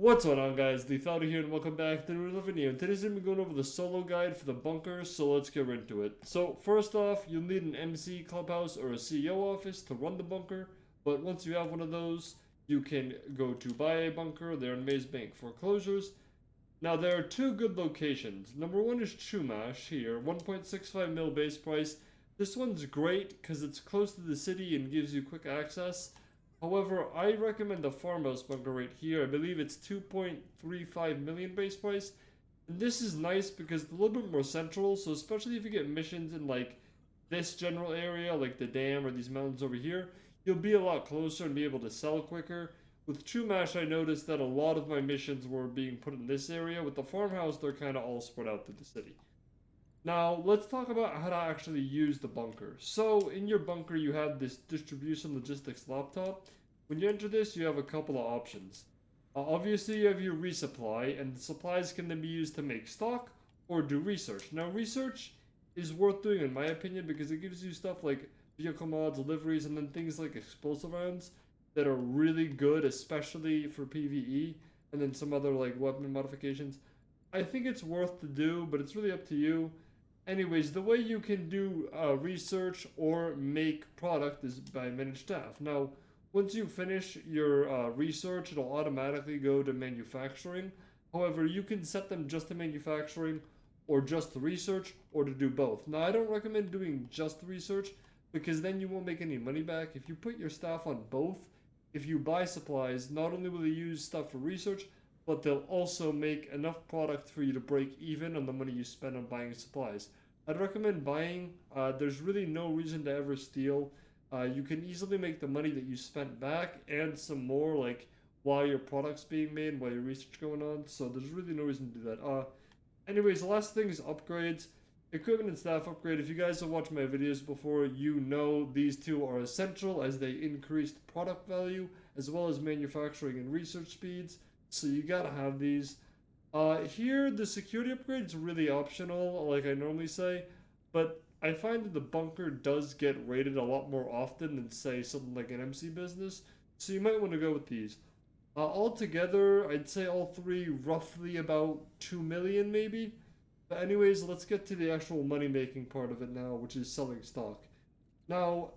What's going on, guys? gtaonline here, and welcome back to another video. Today's going to be going over the solo guide for the bunker, so let's get into it. So first off, you'll need an MC clubhouse or a CEO office to run the bunker, but once you have one of those, you can go to buy a bunker. They're in Maze Bank foreclosures. Now there are two good locations. Number one is Chumash here, 1.65 mil base price. This one's great because it's close to the city and gives you quick access. However, I recommend the farmhouse bunker right here. I believe it's 2.35 million base price. And this is nice because it's a little bit more central, so especially if you get missions in like this general area, like the dam or these mountains over here, you'll be a lot closer and be able to sell quicker. With Chumash, I noticed that a lot of my missions were being put in this area. With the farmhouse, they're kind of all spread out through the city. Now, let's talk about how to actually use the bunker. So, in your bunker, you have this distribution logistics laptop. When you enter this, you have a couple of options. Obviously, you have your resupply, and the supplies can then be used to make stock or do research. Now, research is worth doing, in my opinion, because it gives you stuff like vehicle mods, liveries, and then things like explosive rounds that are really good, especially for PvE, and then some other like weapon modifications. I think it's worth to do, but it's really up to you. Anyways, the way you can do research or make product is by manage staff. Now, once you finish your research, it'll automatically go to manufacturing. However, you can set them just to manufacturing or just to research or to do both. Now, I don't recommend doing just research because then you won't make any money back. If you put your staff on both, if you buy supplies, not only will they use stuff for research, but they'll also make enough product for you to break even on the money you spend on buying supplies. I'd recommend buying. There's really no reason to ever steal. You can easily make the money that you spent back and some more, like while your product's being made, while your research going on. So there's really no reason to do that. Anyways, the last thing is upgrades. Equipment and staff upgrade. If you guys have watched my videos before, you know these two are essential as they increased product value as well as manufacturing and research speeds. So you gotta have these. Here, the security upgrade is really optional, like I normally say, but I find that the bunker does get raided a lot more often than, say, something like an MC business, so you might want to go with these. Altogether, I'd say all three roughly about 2 million maybe. But anyways, let's get to the actual money-making part of it now, which is selling stock. Now,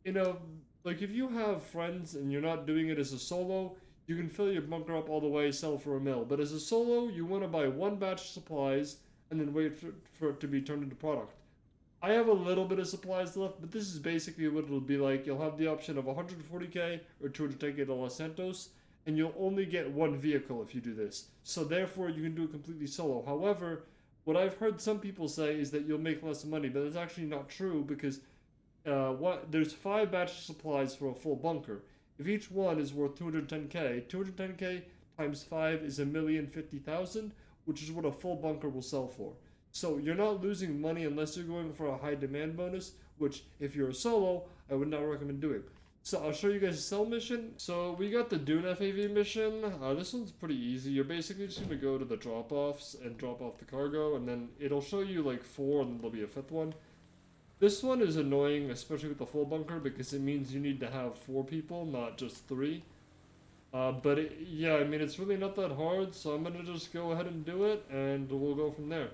like if you have friends and you're not doing it as a solo, you can fill your bunker up all the way, sell for $1 mil. But as a solo, you want to buy one batch of supplies and then wait for it to be turned into product. I have a little bit of supplies left, but this is basically what it'll be like. You'll have the option of 140k or 210k to Los Santos, and you'll only get one vehicle if you do this. So therefore, you can do it completely solo. However, what I've heard some people say is that you'll make less money, but that's actually not true because there's 5 batches of supplies for a full bunker. If each one is worth 210k, 210k times 5 is 1,050,000, which is what a full bunker will sell for. So you're not losing money unless you're going for a high demand bonus, which if you're a solo, I would not recommend doing. So I'll show you guys a sell mission. So we got the Dune FAV mission. This one's pretty easy. You're basically just going to go to the drop-offs and drop off the cargo, and then it'll show you like 4 and then there'll be a 5th one. This one is annoying, especially with the full bunker, because it means you need to have 4 people, not just 3. Yeah, I mean, it's really not that hard, so I'm gonna just go ahead and do it, and we'll go from there.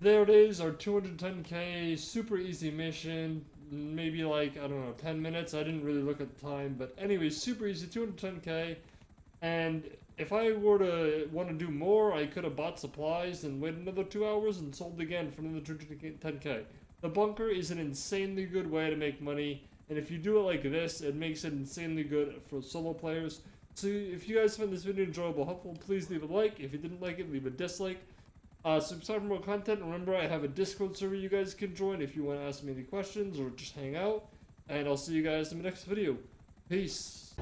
there it is, our 210k super easy mission. Maybe like, I don't know, 10 minutes. I didn't really look at the time, but anyway, super easy, 210k. And if I were to want to do more, I could have bought supplies and waited another 2 hours and sold again for another 210k. The bunker is an insanely good way to make money, and if you do it like this, it makes it insanely good for solo players. So if you guys found this video enjoyable, helpful, please leave a like. If you didn't like it, leave a dislike. Subscribe for more content. Remember, I have a Discord server you guys can join if you want to ask me any questions or just hang out. And I'll see you guys in the next video. Peace.